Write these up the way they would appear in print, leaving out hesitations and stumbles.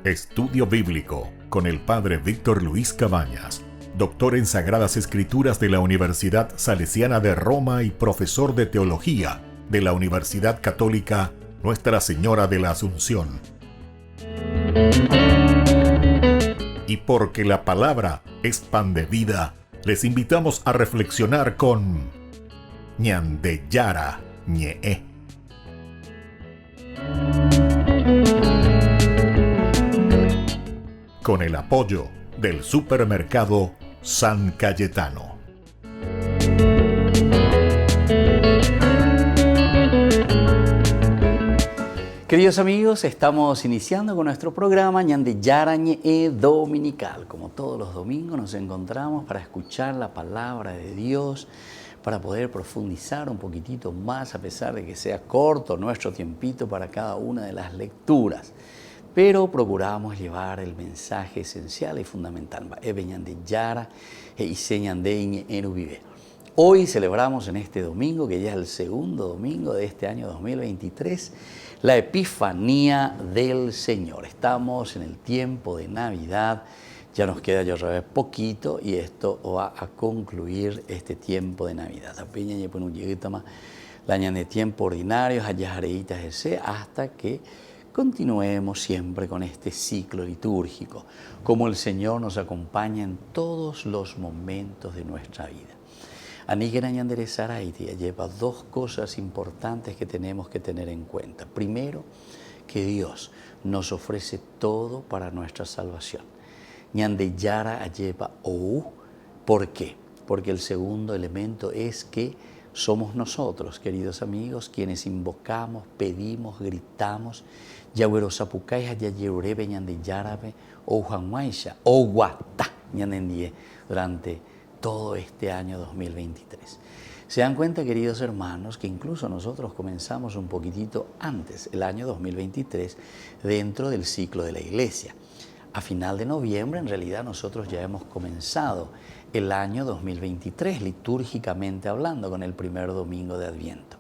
Estudio Bíblico con el Padre Víctor Luis Cabañas, doctor en Sagradas Escrituras de la Universidad Salesiana de Roma y profesor de Teología de la Universidad Católica Nuestra Señora de la Asunción. Y porque la palabra es pan de vida, les invitamos a reflexionar con Ñandeyara Ñe'e. Con el apoyo del supermercado San Cayetano. Queridos amigos, estamos iniciando con nuestro programa Ñandeyara Ñe'e Dominical. Como todos los domingos nos encontramos para escuchar la palabra de Dios, para poder profundizar un poquitito más, a pesar de que sea corto nuestro tiempito para cada una de las lecturas. Pero procuramos llevar el mensaje esencial y fundamental. Hoy celebramos en este domingo, que ya es el segundo domingo de este año 2023, la Epifanía del Señor. Estamos en el tiempo de Navidad, ya nos queda ya otra vez poquito y esto va a concluir este tiempo de Navidad. La de tiempo ordinario, hasta que continuemos siempre con este ciclo litúrgico, como el Señor nos acompaña en todos los momentos de nuestra vida. Lleva dos cosas importantes que tenemos que tener en cuenta. Primero, que Dios nos ofrece todo para nuestra salvación. ¿Por qué? Porque el segundo elemento es que somos nosotros, queridos amigos, quienes invocamos, pedimos, gritamos, durante todo este año 2023. Se dan cuenta, queridos hermanos, que incluso nosotros comenzamos un poquitito antes, el año 2023, dentro del ciclo de la Iglesia. A final de noviembre, en realidad, nosotros ya hemos comenzado el año 2023, litúrgicamente hablando, con el primer domingo de Adviento.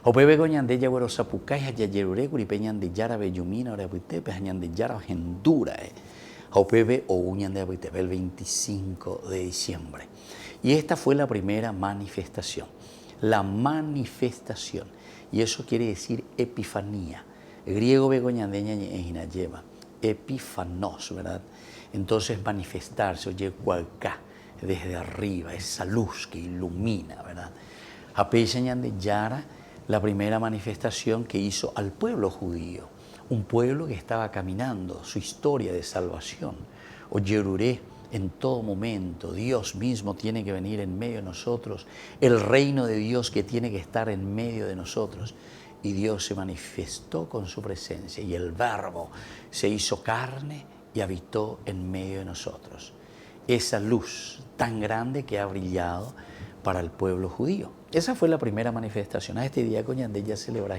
El 25 de diciembre. Y esta fue la primera manifestación. La manifestación. Y eso quiere decir epifanía. El griego begoñandeña lleva epifanos, ¿verdad? Entonces manifestarse, oye, cualca, desde arriba, esa luz que ilumina, ¿verdad? Yara, la primera manifestación que hizo al pueblo judío, un pueblo que estaba caminando su historia de salvación. O Yeruré, en todo momento, Dios mismo tiene que venir en medio de nosotros, el reino de Dios que tiene que estar en medio de nosotros. Y Dios se manifestó con su presencia y el Verbo se hizo carne y habitó en medio de nosotros. Esa luz tan grande que ha brillado para el pueblo judío. Esa fue la primera manifestación. A este día, Coñandella celebra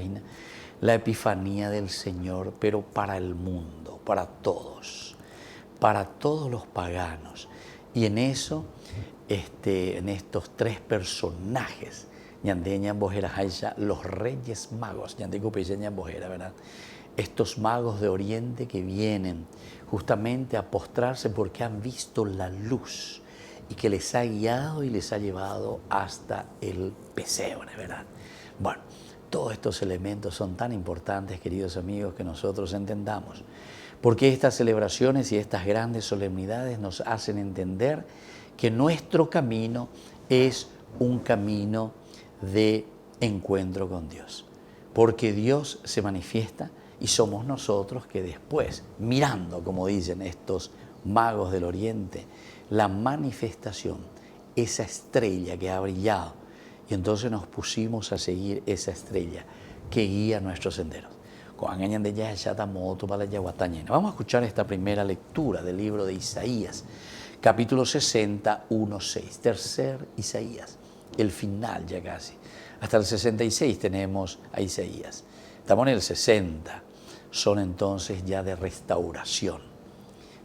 la Epifanía del Señor, pero para el mundo, para todos los paganos. Y en eso, en estos tres personajes, los reyes magos, ¿verdad? Estos magos de Oriente que vienen justamente a postrarse porque han visto la luz y que les ha guiado y les ha llevado hasta el pesebre, ¿verdad? Bueno, todos estos elementos son tan importantes, queridos amigos, que nosotros entendamos, porque estas celebraciones y estas grandes solemnidades nos hacen entender que nuestro camino es un camino de encuentro con Dios, porque Dios se manifiesta y somos nosotros que después, mirando, como dicen estos magos del Oriente, la manifestación, esa estrella que ha brillado, y entonces nos pusimos a seguir esa estrella que guía nuestros senderos. Vamos a escuchar esta primera lectura del libro de Isaías, capítulo 61, 6, tercer Isaías, el final ya casi. Hasta el 66 tenemos a Isaías. Estamos en el 60, son entonces ya de restauración,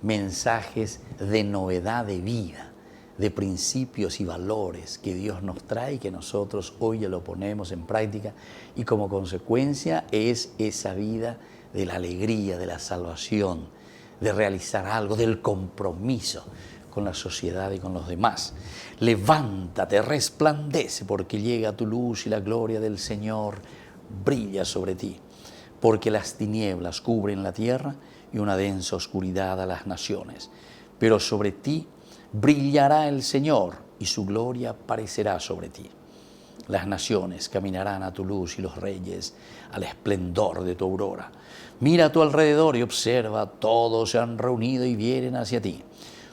mensajes de novedad de vida, de principios y valores que Dios nos trae y que nosotros hoy ya lo ponemos en práctica, y como consecuencia es esa vida de la alegría, de la salvación, de realizar algo, del compromiso con la sociedad y con los demás. Levántate, resplandece, porque llega tu luz y la gloria del Señor brilla sobre ti, porque las tinieblas cubren la tierra y una densa oscuridad a las naciones. Pero sobre ti brillará el Señor y su gloria aparecerá sobre ti. Las naciones caminarán a tu luz y los reyes al esplendor de tu aurora. Mira a tu alrededor y observa, todos se han reunido y vienen hacia ti.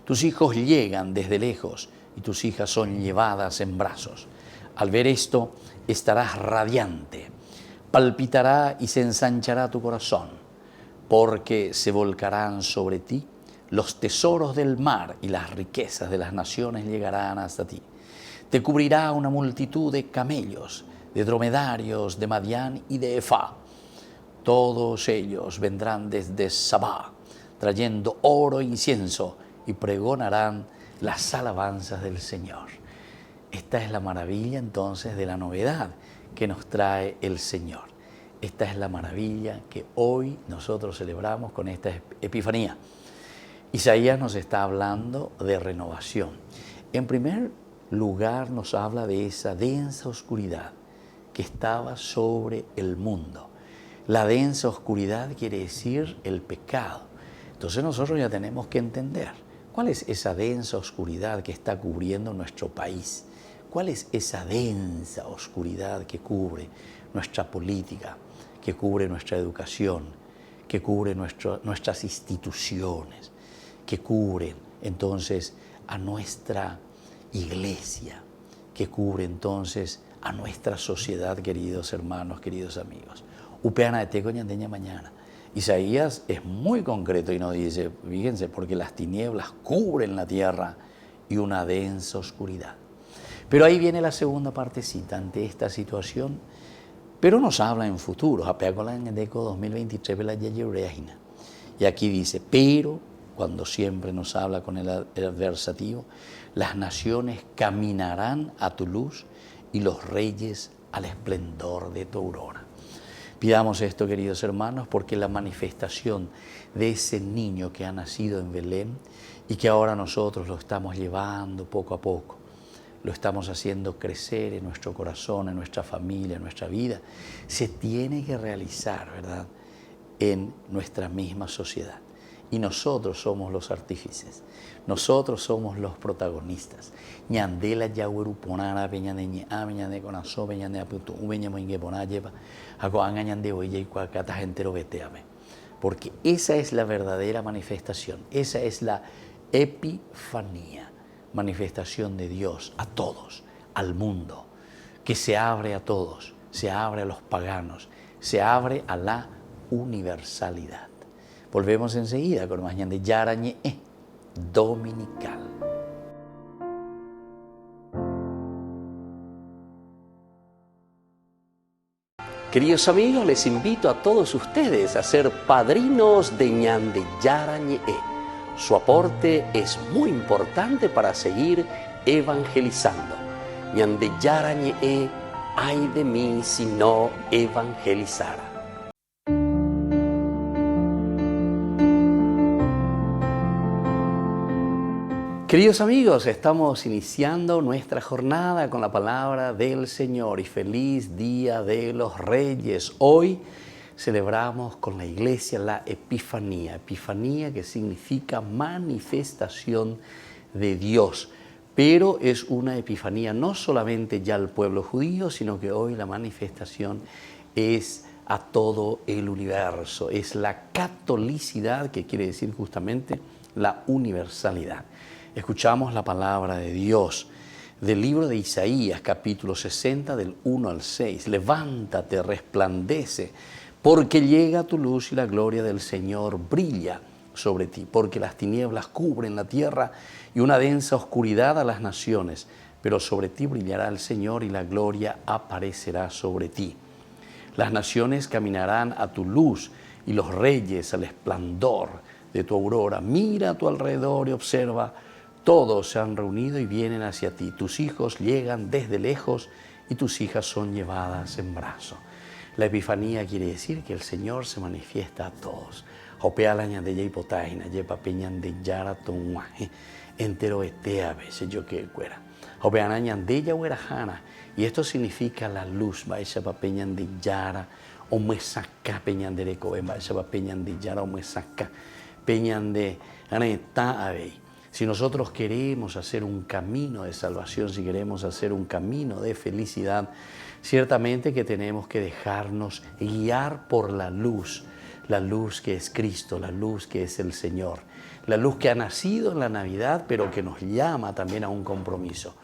Tus hijos llegan desde lejos y tus hijas son llevadas en brazos. Al ver esto, estarás radiante. Palpitará y se ensanchará tu corazón, porque se volcarán sobre ti. Los tesoros del mar y las riquezas de las naciones llegarán hasta ti. Te cubrirá una multitud de camellos, de dromedarios, de Madián y de Efá. Todos ellos vendrán desde Sabá, trayendo oro e incienso, y pregonarán las alabanzas del Señor. Esta es la maravilla entonces de la novedad que nos trae el Señor. Esta es la maravilla que hoy nosotros celebramos con esta Epifanía. Isaías nos está hablando de renovación. En primer lugar nos habla de esa densa oscuridad que estaba sobre el mundo. La densa oscuridad quiere decir el pecado. Entonces nosotros ya tenemos que entender cuál es esa densa oscuridad que está cubriendo nuestro país. ¿Cuál es esa densa oscuridad que cubre nuestra política, que cubre nuestra educación, que cubre nuestras instituciones, que cubre entonces a nuestra iglesia, que cubre entonces a nuestra sociedad, queridos hermanos, queridos amigos? Upeana de teco ñandeña mañana. Isaías es muy concreto y nos dice, fíjense, porque las tinieblas cubren la tierra y una densa oscuridad. Pero ahí viene la segunda partecita ante esta situación, pero nos habla en futuro. Deco 2023 y aquí dice, pero, cuando siempre nos habla con el adversativo, las naciones caminarán a tu luz y los reyes al esplendor de tu aurora. Pidamos esto, queridos hermanos, porque la manifestación de ese niño que ha nacido en Belén y que ahora nosotros lo estamos llevando poco a poco, lo estamos haciendo crecer en nuestro corazón, en nuestra familia, en nuestra vida, se tiene que realizar, ¿verdad?, en nuestra misma sociedad. Y nosotros somos los artífices, nosotros somos los protagonistas. Ñandela yahueruponara peñaneñe ameñane conazo peñane apunto ubeña moingue ponayepa hago angañande oye y cuacata entero veteame. Porque esa es la verdadera manifestación, esa es la epifanía, manifestación de Dios a todos, al mundo, que se abre a todos, se abre a los paganos, se abre a la universalidad. Volvemos enseguida con Mañana de Yarañe Dominical. Queridos amigos, les invito a todos ustedes a ser padrinos de Ñande Yarañe. Su aporte es muy importante para seguir evangelizando. Ñande Yarañe, ay de mí si no evangelizara. Queridos amigos, estamos iniciando nuestra jornada con la palabra del Señor y feliz Día de los Reyes. Hoy celebramos con la iglesia la Epifanía. Epifanía que significa manifestación de Dios. Pero es una epifanía no solamente ya al pueblo judío, sino que hoy la manifestación es a todo el universo. Es la catolicidad, que quiere decir justamente la universalidad. Escuchamos la palabra de Dios del libro de Isaías, capítulo 60, del 1 al 6. Levántate, resplandece, porque llega tu luz y la gloria del Señor brilla sobre ti, porque las tinieblas cubren la tierra y una densa oscuridad a las naciones, pero sobre ti brillará el Señor y la gloria aparecerá sobre ti. Las naciones caminarán a tu luz y los reyes al esplendor de tu aurora. Mira a tu alrededor y observa, Todos se han reunido y vienen hacia ti. Tus hijos llegan desde lejos y tus hijas son llevadas en brazos. La Epifanía quiere decir que el Señor se manifiesta a todos. Hopealaña de Yeipotaina, Yepa Peñan de Yara Tonguaje, entero etea veces yo que cuera. Hopealaña de Yahuerajana, y esto significa la luz, Baisha Peñan de Yara, o Muesaca Peñan de Recobe, Baisha Peñan de Yara, o Muesaca Peñan de Aneta Abey. Si nosotros queremos hacer un camino de salvación, si queremos hacer un camino de felicidad, ciertamente que tenemos que dejarnos guiar por la luz que es Cristo, la luz que es el Señor, la luz que ha nacido en la Navidad, pero que nos llama también a un compromiso.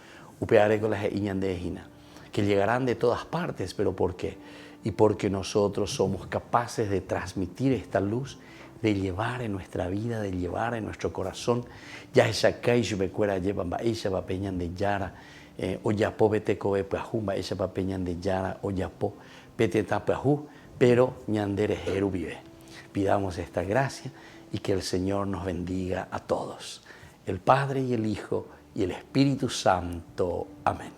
Upeare con las iñandejina, que llegarán de todas partes, pero ¿por qué? Y porque nosotros somos capaces de transmitir esta luz, de llevar en nuestra vida, de llevar en nuestro corazón. Ya esa calle me cuera llevan ba ella va peñan de yara, o ya po vete cobe peajú, ba ella va peñan de yara, o ya po vete tapeajú, pero ñandere jeru vive. Pidamos esta gracia y que el Señor nos bendiga a todos, el Padre y el Hijo y el Espíritu Santo. Amén.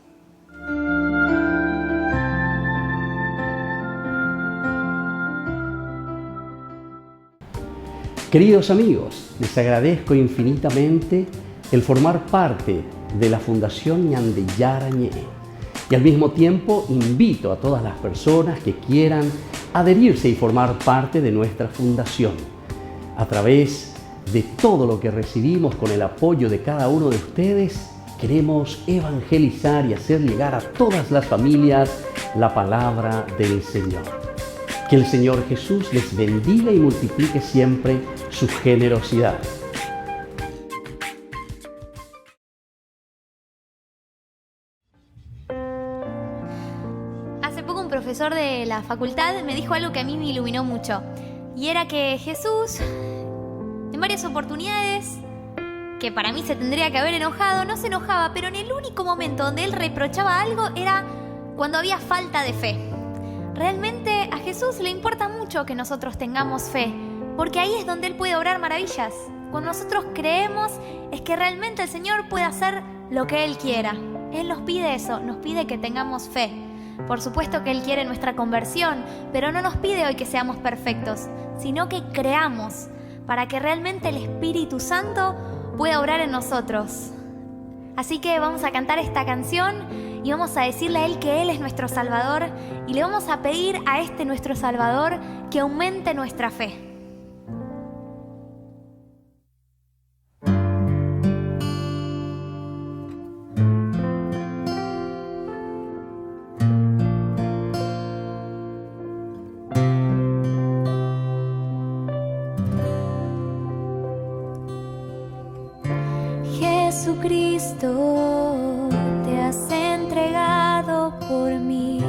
Queridos amigos, les agradezco infinitamente el formar parte de la Fundación Ñandeyara Ñe'e y al mismo tiempo invito a todas las personas que quieran adherirse y formar parte de nuestra fundación. A través de todo lo que recibimos con el apoyo de cada uno de ustedes, queremos evangelizar y hacer llegar a todas las familias la palabra del Señor. Que el Señor Jesús les bendiga y multiplique siempre su generosidad. Hace poco un profesor de la facultad me dijo algo que a mí me iluminó mucho. Y era que Jesús, en varias oportunidades, que para mí se tendría que haber enojado, no se enojaba, pero en el único momento donde él reprochaba algo era cuando había falta de fe. Realmente a Jesús le importa mucho que nosotros tengamos fe, porque ahí es donde Él puede obrar maravillas. Cuando nosotros creemos es que realmente el Señor puede hacer lo que Él quiera. Él nos pide eso, nos pide que tengamos fe. Por supuesto que Él quiere nuestra conversión, pero no nos pide hoy que seamos perfectos, sino que creamos para que realmente el Espíritu Santo pueda obrar en nosotros. Así que vamos a cantar esta canción y vamos a decirle a Él que Él es nuestro Salvador y le vamos a pedir a este nuestro Salvador que aumente nuestra fe. Jesucristo, te has entregado por mí,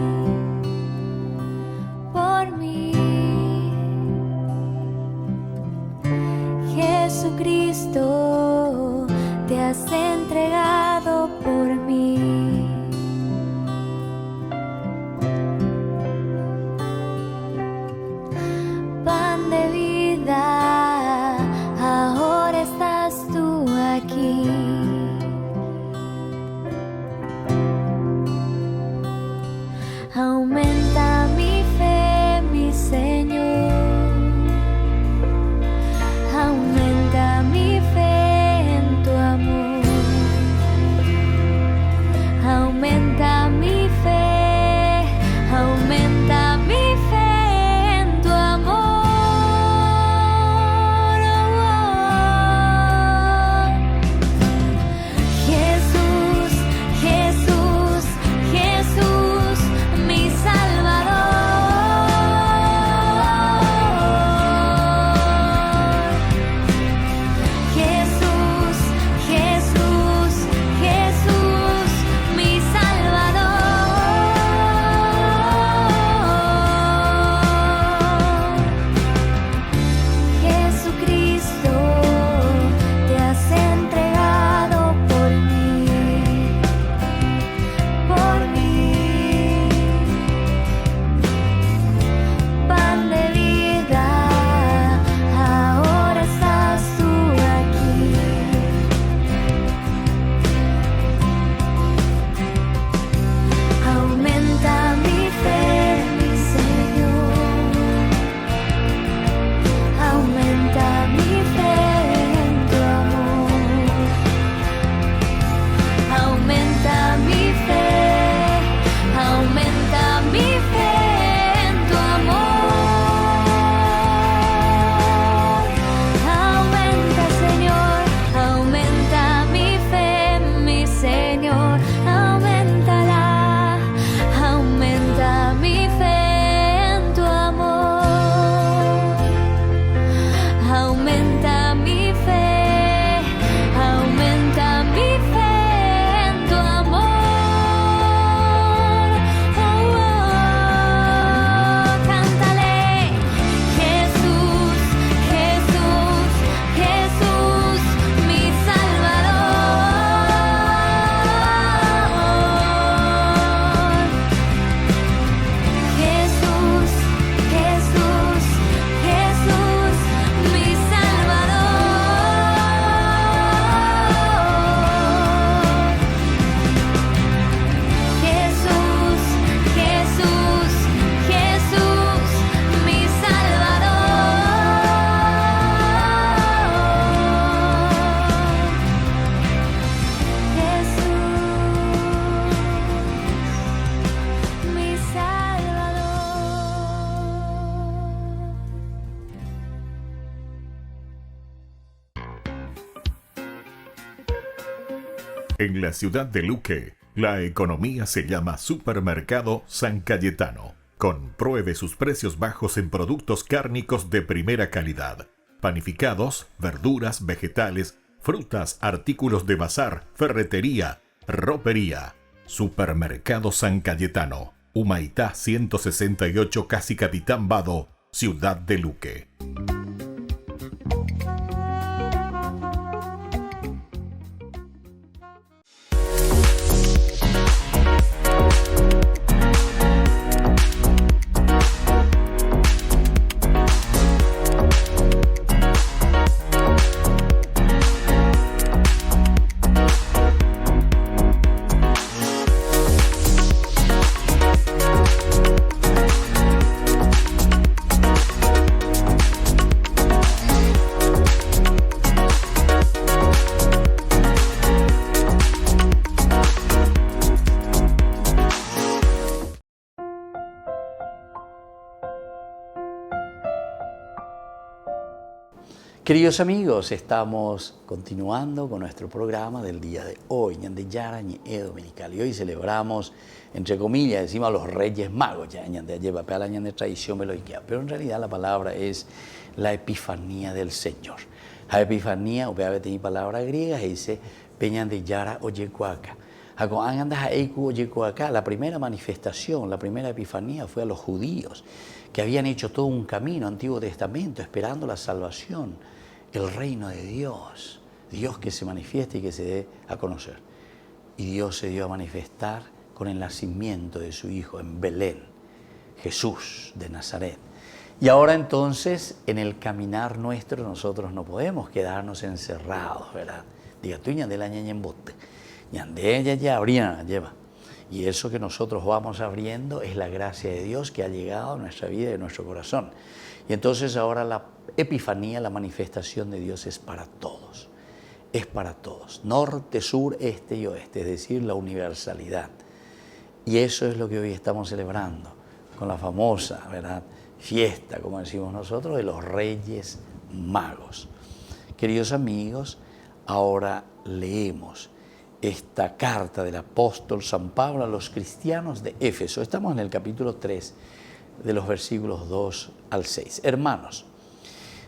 En la ciudad de Luque, la economía se llama Supermercado San Cayetano. Compruebe sus precios bajos en productos cárnicos de primera calidad. Panificados, verduras, vegetales, frutas, artículos de bazar, ferretería, ropería. Supermercado San Cayetano, Humaitá 168, Casi Capitán Vado, ciudad de Luque. Queridos amigos, estamos continuando con nuestro programa del día de hoy, Ñande Yarañe Dominical. Y hoy celebramos, entre comillas, decimos a los Reyes Magos, ya Ñande lleva la Ñande tradición me lo ikea. Pero en realidad la palabra es la Epifanía del Señor. La Epifanía, obviamente tiene palabra griega, y dice Peñande Yara Oyecuaca. La primera manifestación, la primera Epifanía fue a los judíos, que habían hecho todo un camino, Antiguo Testamento, esperando la salvación, el reino de Dios, Dios que se manifieste y que se dé a conocer. Y Dios se dio a manifestar con el nacimiento de su Hijo en Belén, Jesús de Nazaret. Y ahora entonces, en el caminar nuestro, nosotros no podemos quedarnos encerrados, ¿verdad? Diga tú, ñande la ñaña en bote, ñande ella ya abría, lleva. Y eso que nosotros vamos abriendo es la gracia de Dios que ha llegado a nuestra vida y a nuestro corazón. Y entonces ahora la Epifanía, la manifestación de Dios es para todos. Es para todos. Norte, sur, este y oeste, es decir, la universalidad. Y eso es lo que hoy estamos celebrando con la famosa, ¿verdad?, fiesta, como decimos nosotros, de los Reyes Magos. Queridos amigos, ahora leemos esta carta del apóstol San Pablo a los cristianos de Éfeso. Estamos en el capítulo 3, de los versículos 2 al 6. Hermanos,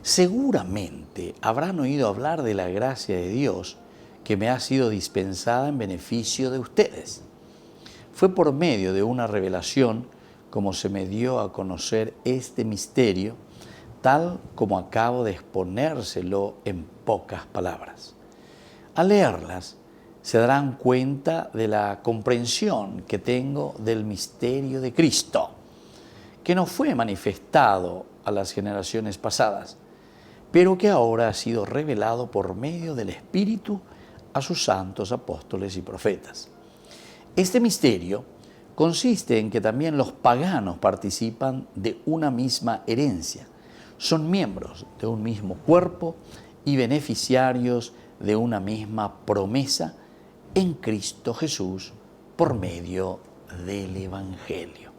seguramente habrán oído hablar de la gracia de Dios que me ha sido dispensada en beneficio de ustedes. Fue por medio de una revelación como se me dio a conocer este misterio, tal como acabo de exponérselo en pocas palabras. Al leerlas, se darán cuenta de la comprensión que tengo del misterio de Cristo, que no fue manifestado a las generaciones pasadas, pero que ahora ha sido revelado por medio del Espíritu a sus santos apóstoles y profetas. Este misterio consiste en que también los paganos participan de una misma herencia, son miembros de un mismo cuerpo y beneficiarios de una misma promesa en Cristo Jesús por medio del Evangelio.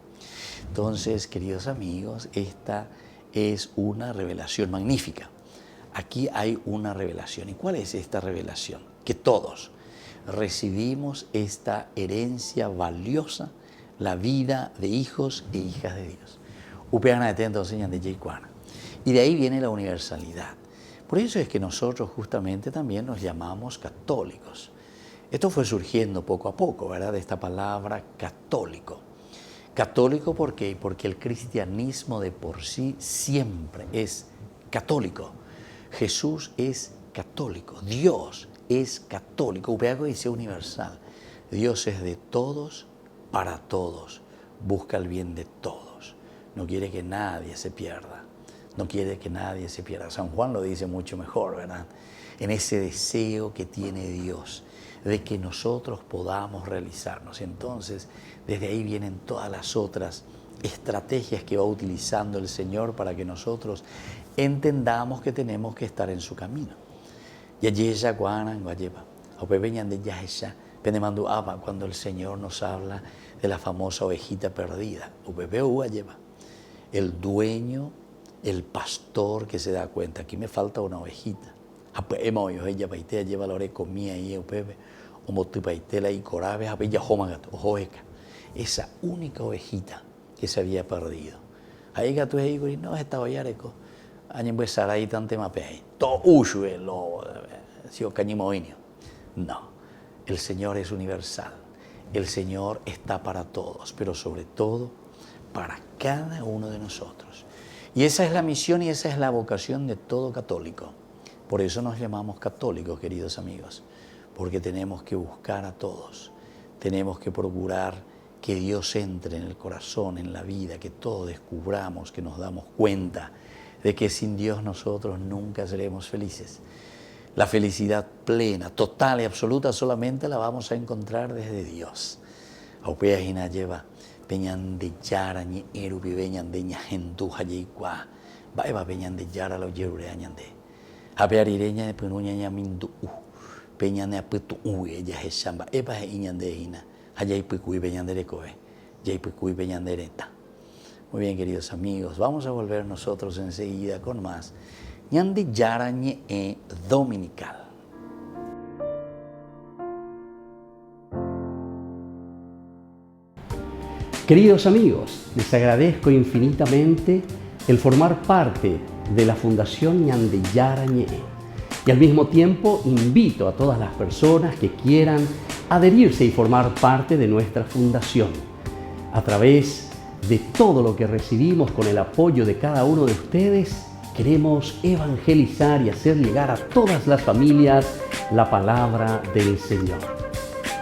Entonces, queridos amigos, esta es una revelación magnífica. Aquí hay una revelación. ¿Y cuál es esta revelación? Que todos recibimos esta herencia valiosa, la vida de hijos e hijas de Dios. Y de ahí viene la universalidad. Por eso es que nosotros justamente también nos llamamos católicos. Esto fue surgiendo poco a poco, ¿verdad? De esta palabra católico. Católico, ¿por qué? Porque el cristianismo de por sí siempre es católico. Jesús es católico. Dios es católico. Upeago dice universal. Dios es de todos, para todos. Busca el bien de todos. No quiere que nadie se pierda. No quiere que nadie se pierda. San Juan lo dice mucho mejor, ¿verdad? En ese deseo que tiene Dios de que nosotros podamos realizarnos. Entonces, desde ahí vienen todas las otras estrategias que va utilizando el Señor para que nosotros entendamos que tenemos que estar en su camino. Cuando el Señor nos habla de la famosa ovejita perdida, el dueño, el pastor que se da cuenta, aquí me falta una ovejita. Omotipaitela y Corabe, Abellahomagat, Ojoeca. Esa única ovejita que se había perdido. Ahí que tú dices, no, esta oyareco. Año pues sarai tante mapei. To ushue lo sio cañimoinio. No, el Señor es universal. El Señor está para todos, pero sobre todo para cada uno de nosotros. Y esa es la misión y esa es la vocación de todo católico. Por eso nos llamamos católicos, queridos amigos, porque tenemos que buscar a todos. Tenemos que procurar que Dios entre en el corazón, en la vida, que todos descubramos, que nos damos cuenta de que sin Dios nosotros nunca seremos felices. La felicidad plena, total y absoluta solamente la vamos a encontrar desde Dios. Aupea hina lleva peñan de yara ni erubi beñan de ñajentu hayikwa. Baeba peñan de yara lo yerure añande. Apear ireña de penuña ñamindu peñan de apetu ella es chamba. Epa iñan de hina. Hayaipucuy peñan de recoe. Yaipucuy peñan de reta. Muy bien, queridos amigos, vamos a volver nosotros enseguida con más Ñandi Yarañe Dominical. Queridos amigos, les agradezco infinitamente el formar parte de la Fundación Ñande Yarañe y al mismo tiempo invito a todas las personas que quieran adherirse y formar parte de nuestra fundación a través de todo lo que recibimos con el apoyo de cada uno de ustedes. Queremos evangelizar y hacer llegar a todas las familias la palabra del Señor.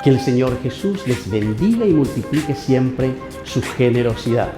Que el Señor Jesús les bendiga y multiplique siempre su generosidad.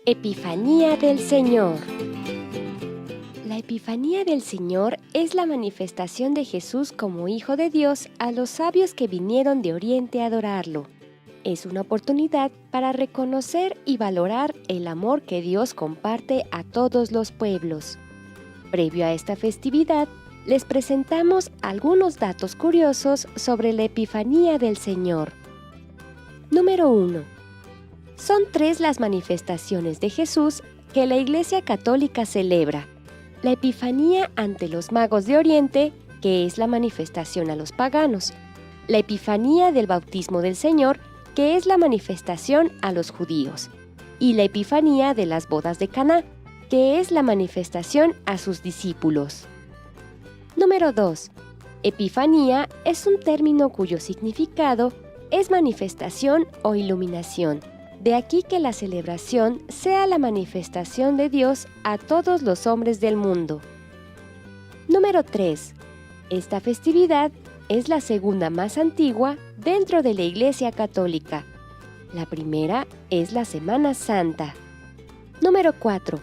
Epifanía del Señor. La Epifanía del Señor es la manifestación de Jesús como Hijo de Dios a los sabios que vinieron de Oriente a adorarlo. Es una oportunidad para reconocer y valorar el amor que Dios comparte a todos los pueblos. Previo a esta festividad, les presentamos algunos datos curiosos sobre la Epifanía del Señor. Número 1. Son 3 las manifestaciones de Jesús que la Iglesia Católica celebra. La Epifanía ante los magos de Oriente, que es la manifestación a los paganos. La Epifanía del bautismo del Señor, que es la manifestación a los judíos. Y la Epifanía de las bodas de Caná, que es la manifestación a sus discípulos. Número 2. Epifanía es un término cuyo significado es manifestación o iluminación. De aquí que la celebración sea la manifestación de Dios a todos los hombres del mundo. Número 3. Esta festividad es la segunda más antigua dentro de la Iglesia Católica. La primera es la Semana Santa. Número 4.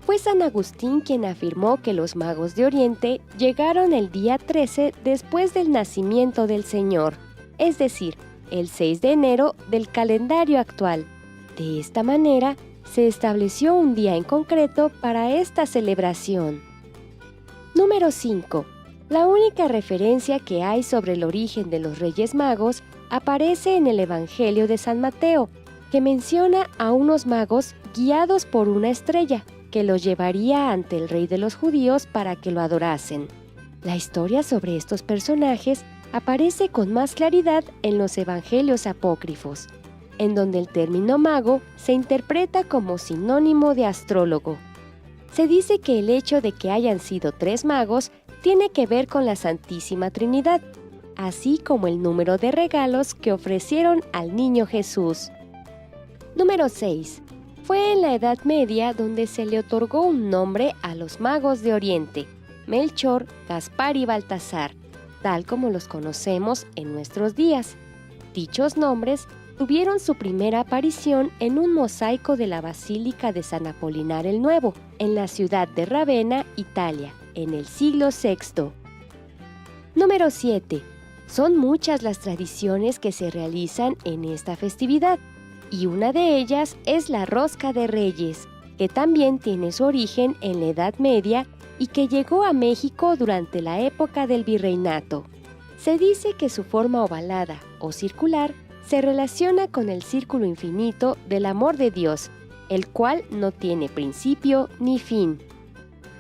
Fue San Agustín quien afirmó que los magos de Oriente llegaron el día 13 después del nacimiento del Señor, es decir, el 6 de enero del calendario actual. De esta manera, se estableció un día en concreto para esta celebración. Número 5. La única referencia que hay sobre el origen de los Reyes Magos aparece en el Evangelio de San Mateo, que menciona a unos magos guiados por una estrella que los llevaría ante el rey de los judíos para que lo adorasen. La historia sobre estos personajes aparece con más claridad en los Evangelios apócrifos, en donde el término mago se interpreta como sinónimo de astrólogo. Se dice que el hecho de que hayan sido 3 magos tiene que ver con la Santísima Trinidad, así como el número de regalos que ofrecieron al niño Jesús. Número 6. Fue en la Edad Media donde se le otorgó un nombre a los magos de Oriente, Melchor, Gaspar y Baltasar, tal como los conocemos en nuestros días. Dichos nombres tuvieron su primera aparición en un mosaico de la Basílica de San Apolinar el Nuevo, en la ciudad de Ravenna, Italia, en el siglo VI. Número 7. Son muchas las tradiciones que se realizan en esta festividad, y una de ellas es la Rosca de Reyes, que también tiene su origen en la Edad Media y que llegó a México durante la época del virreinato. Se dice que su forma ovalada o circular se relaciona con el círculo infinito del amor de Dios, el cual no tiene principio ni fin.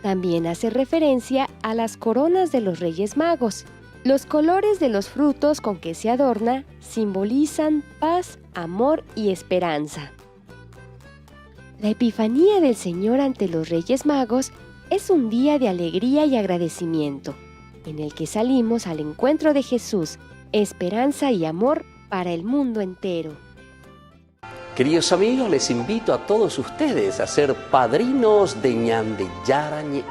También hace referencia a las coronas de los Reyes Magos. Los colores de los frutos con que se adorna simbolizan paz, amor y esperanza. La Epifanía del Señor ante los Reyes Magos es un día de alegría y agradecimiento, en el que salimos al encuentro de Jesús, esperanza y amor para el mundo entero. Queridos amigos, les invito a todos ustedes a ser padrinos de Ñande Yarañe.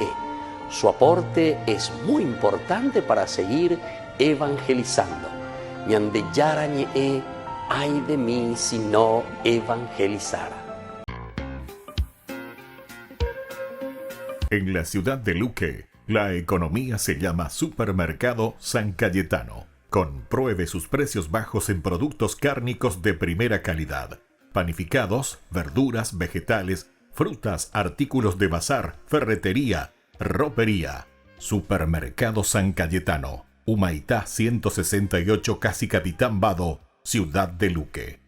Su aporte es muy importante para seguir evangelizando. Ñande Yarañe, ay de mí si no evangelizara. En la ciudad de Luque, la economía se llama Supermercado San Cayetano. Compruebe sus precios bajos en productos cárnicos de primera calidad. Panificados, verduras, vegetales, frutas, artículos de bazar, ferretería, ropería. Supermercado San Cayetano, Humaitá 168, Casi Capitán Vado, ciudad de Luque.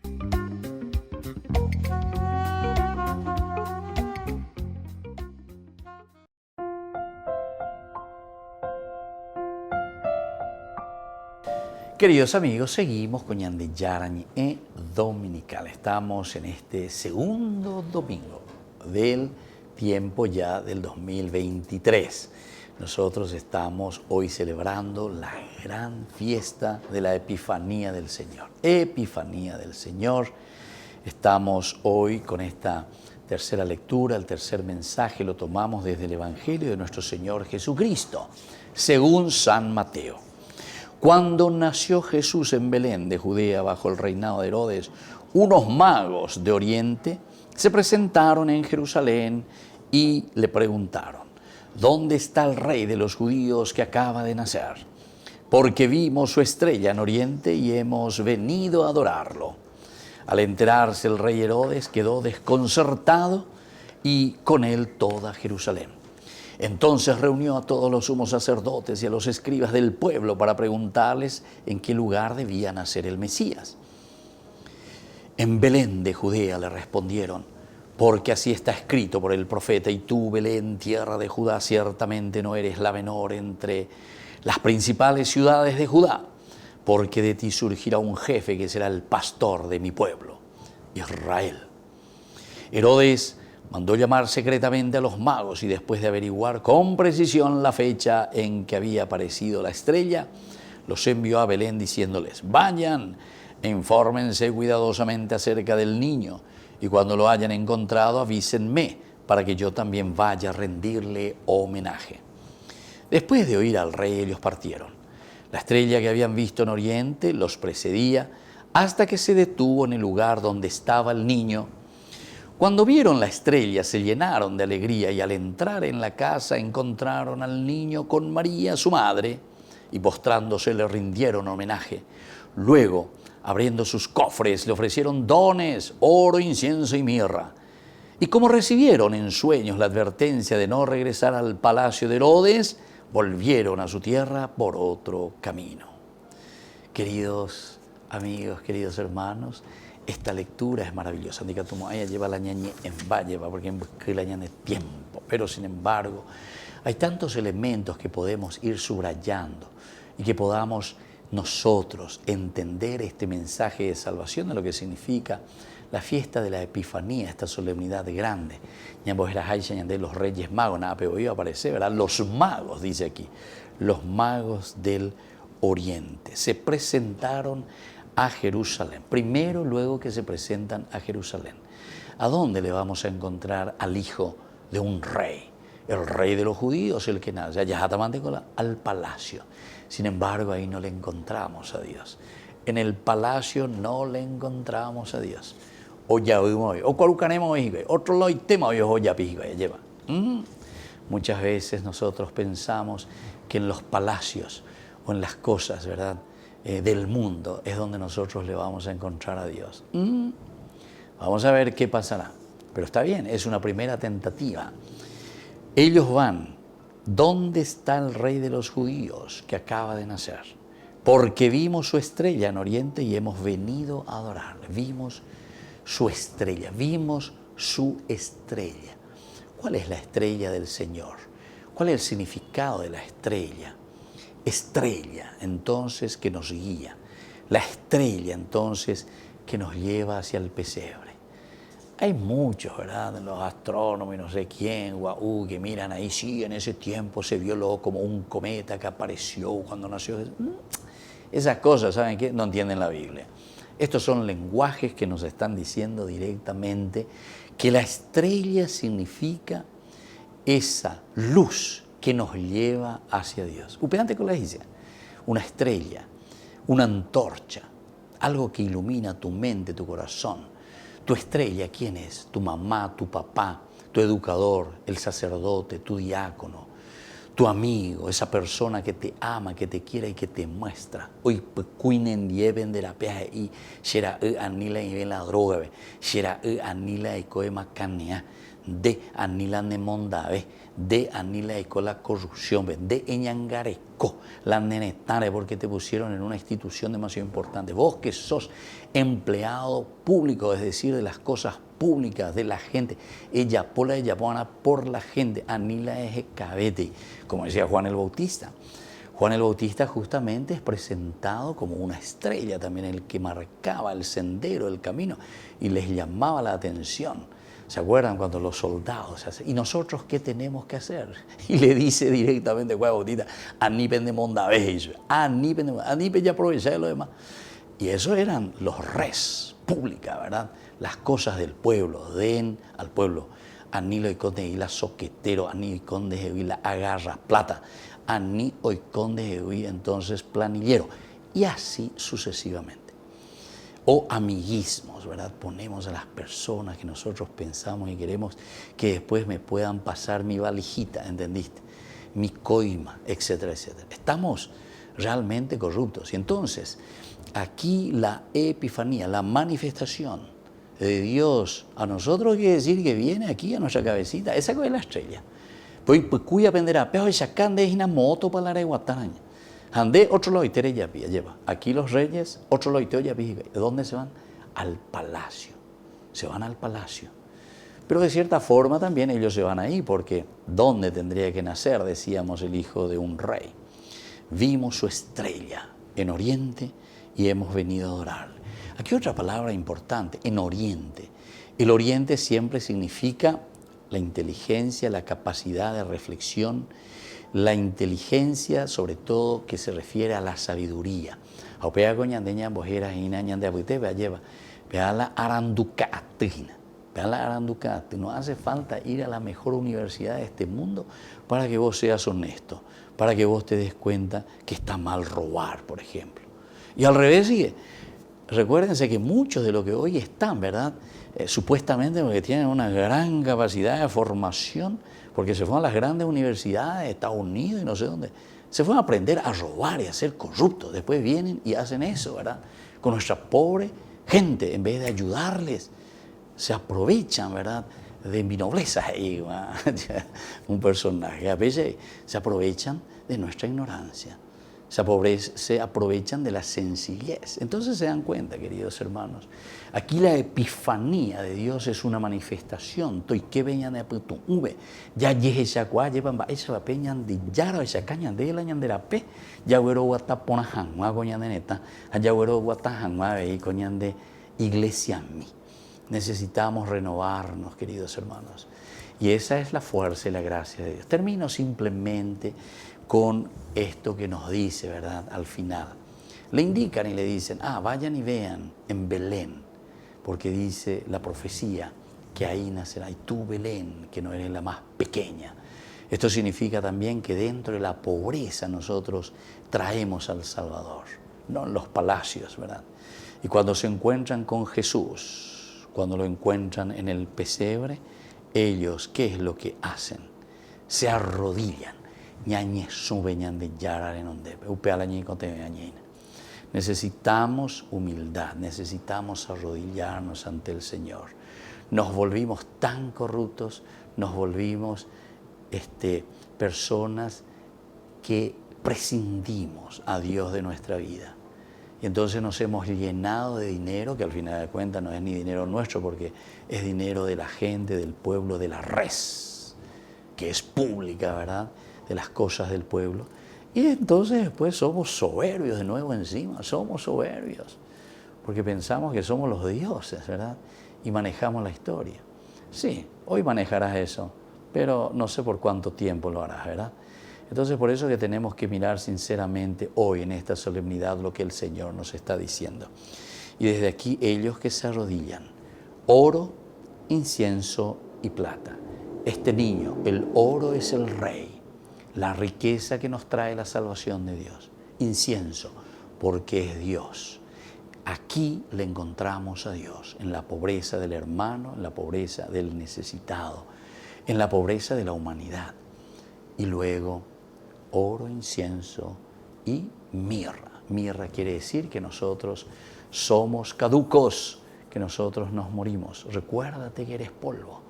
Queridos amigos, seguimos con Ñande Yarañe Dominical. Estamos en este segundo domingo del tiempo ya del 2023. Nosotros estamos hoy celebrando la gran fiesta de la Epifanía del Señor. Epifanía del Señor. Estamos hoy con esta tercera lectura, el tercer mensaje lo tomamos desde el Evangelio de nuestro Señor Jesucristo, según San Mateo. Cuando nació Jesús en Belén de Judea bajo el reinado de Herodes, unos magos de Oriente se presentaron en Jerusalén y le preguntaron: ¿dónde está el rey de los judíos que acaba de nacer? Porque vimos su estrella en Oriente y hemos venido a adorarlo. Al enterarse el rey Herodes quedó desconcertado y con él toda Jerusalén. Entonces reunió a todos los sumos sacerdotes y a los escribas del pueblo para preguntarles en qué lugar debía nacer el Mesías. En Belén de Judea, le respondieron, porque así está escrito por el profeta: y tú, Belén, tierra de Judá, ciertamente no eres la menor entre las principales ciudades de Judá, porque de ti surgirá un jefe que será el pastor de mi pueblo, Israel. Herodes mandó llamar secretamente a los magos y después de averiguar con precisión la fecha en que había aparecido la estrella, los envió a Belén diciéndoles: vayan e infórmense cuidadosamente acerca del niño, y cuando lo hayan encontrado avísenme para que yo también vaya a rendirle homenaje. Después de oír al rey, ellos partieron. La estrella que habían visto en Oriente los precedía hasta que se detuvo en el lugar donde estaba el niño. Cuando vieron la estrella se llenaron de alegría y al entrar en la casa encontraron al niño con María, su madre, y postrándose le rindieron homenaje. Luego, abriendo sus cofres, le ofrecieron dones, oro, incienso y mirra. Y como recibieron en sueños la advertencia de no regresar al palacio de Herodes, volvieron a su tierra por otro camino. Queridos amigos, queridos hermanos, esta lectura es maravillosa. Indica tu moaya lleva la ñañe en valle, porque en la ñañe tiempo. Pero sin embargo, hay tantos elementos que podemos ir subrayando y que podamos nosotros entender este mensaje de salvación de lo que significa la fiesta de la Epifanía, esta solemnidad grande. De los Reyes Magos, nada, pero iba a aparecer, ¿verdad? Los magos, dice aquí, los magos del Oriente se presentaron a Jerusalén. Primero, luego que se presentan a Jerusalén. ¿A dónde le vamos a encontrar al hijo de un rey? El rey de los judíos, el que nace allá al palacio. Sin embargo, ahí no le encontramos a Dios. en el palacio no le encontramos a Dios. O ya vimos hoy, o cualucanemos hoy, otro lo tema hoy, o ya pico, lleva. Muchas veces nosotros pensamos que en los palacios o en las cosas, ¿verdad?, del mundo es donde nosotros le vamos a encontrar a Dios. Vamos a ver qué pasará. Pero está bien, es una primera tentativa. Ellos van, ¿dónde está el rey de los judíos que acaba de nacer? Porque vimos su estrella en Oriente y hemos venido a adorarle. Vimos su estrella, vimos su estrella. ¿Cuál es la estrella del Señor? ¿Cuál es el significado de la estrella? Estrella, entonces, que nos guía. La estrella, entonces, que nos lleva hacia el pesebre. Hay muchos, ¿verdad?, los astrónomos y no sé quién, que miran ahí, sí, en ese tiempo se vio luego como un cometa que apareció cuando nació Jesús. Esas cosas, ¿saben qué? No entienden la Biblia. Estos son lenguajes que nos están diciendo directamente que la estrella significa esa luz que nos lleva hacia Dios. Upedante con la iglesia, una estrella, una antorcha, algo que ilumina tu mente, tu corazón. Tu estrella, ¿quién es? Tu mamá, tu papá, tu educador, el sacerdote, tu diácono, tu amigo, esa persona que te ama, que te quiere y que te muestra. Hoy cuinen lleven de la peja y shera anila y ven la droga, shera anila y coema canea, de anila nemondave, de anila y con la corrupción, de eñangareco, la nenetare, porque te pusieron en una institución demasiado importante. Vos que sos empleado público, es decir, de las cosas públicas, de la gente, ella por la gente, anila es cabete, como decía Juan el Bautista. Juan el Bautista justamente es presentado como una estrella, también el que marcaba el sendero, el camino, y les llamaba la atención. ¿Se acuerdan cuando los soldados hacen? ¿Y nosotros qué tenemos que hacer? Y le dice directamente Juan Bautista, anipen de mondabello, anipen ya aprovechá de lo demás. Y eso eran los res pública, ¿verdad? Las cosas del pueblo, den al pueblo. Anilo y conde y la soquetero, ani y conde y la agarra plata, ani y conde y entonces planillero. Y así sucesivamente. O amiguismos, ¿verdad? Ponemos a las personas que nosotros pensamos y queremos que después me puedan pasar mi valijita, ¿entendiste? Mi coima, etcétera, etcétera. Estamos realmente corruptos. Y entonces, aquí la epifanía, la manifestación de Dios a nosotros quiere decir que viene aquí a nuestra cabecita. Esa es la estrella. Pues cuya penderá, pero esa cande es una moto para la guataraña. Andé otro loitere ya lleva. Aquí los reyes, otro loiteo ya ¿de dónde se van? Al palacio. Se van al palacio. Pero de cierta forma también ellos se van ahí, porque ¿dónde tendría que nacer? Decíamos, el hijo de un rey. Vimos su estrella en Oriente y hemos venido a adorarle. Aquí otra palabra importante, en Oriente. El Oriente siempre significa la inteligencia, la capacidad de reflexión, la inteligencia, sobre todo, que se refiere a la sabiduría. Aupea coñandeña bojera ina ñande abute lleva. Vea la aranducatina. Vea la aranducatina. No hace falta ir a la mejor universidad de este mundo para que vos seas honesto, para que vos te des cuenta que está mal robar, por ejemplo. Y al revés sigue. Recuérdense que muchos de los que hoy están, ¿verdad? Supuestamente porque tienen una gran capacidad de formación, porque se fueron a las grandes universidades de Estados Unidos y no sé dónde, se fueron a aprender a robar y a ser corruptos. Después vienen y hacen eso, ¿verdad? Con nuestra pobre gente, en vez de ayudarles, se aprovechan, ¿verdad?, de mi nobleza. Un personaje, a veces se aprovechan de nuestra ignorancia. Se aprovechan de la sencillez. Entonces se dan cuenta, queridos hermanos, aquí la epifanía de Dios es una manifestación. Ya esa peñan de yara, esa caña de la ñandera pe, ya güero guatapona hanwa coñandeneta, allá güero guatahanwa y coñan de iglesia mi. Necesitamos renovarnos, queridos hermanos. Y esa es la fuerza y la gracia de Dios. Termino simplemente con esto que nos dice, ¿verdad?, al final. Le indican y le dicen, vayan y vean en Belén, porque dice la profecía que ahí nacerá, y tú Belén, que no eres la más pequeña. Esto significa también que dentro de la pobreza nosotros traemos al Salvador. no en los palacios, ¿verdad? Y cuando se encuentran con Jesús, cuando lo encuentran en el pesebre, ellos, ¿qué es lo que hacen? Se arrodillan. Necesitamos humildad, necesitamos arrodillarnos ante el Señor. Nos volvimos tan corruptos, nos volvimos personas que prescindimos a Dios de nuestra vida. Y entonces nos hemos llenado de dinero, que al final de cuentas no es ni dinero nuestro, porque es dinero de la gente, del pueblo, de la res, que es pública, ¿verdad?, de las cosas del pueblo. Y entonces después somos soberbios de nuevo encima, somos soberbios, porque pensamos que somos los dioses, ¿verdad?, y manejamos la historia. Sí, hoy manejarás eso, pero no sé por cuánto tiempo lo harás, ¿verdad? Entonces por eso que tenemos que mirar sinceramente hoy en esta solemnidad lo que el Señor nos está diciendo. Y desde aquí ellos que se arrodillan, oro, incienso y plata. Este niño, el oro es el rey, la riqueza que nos trae la salvación de Dios. Incienso, porque es Dios. Aquí le encontramos a Dios, en la pobreza del hermano, en la pobreza del necesitado, en la pobreza de la humanidad. Y luego oro, incienso y mirra. Mirra quiere decir que nosotros somos caducos, que nosotros nos morimos. Recuérdate que eres polvo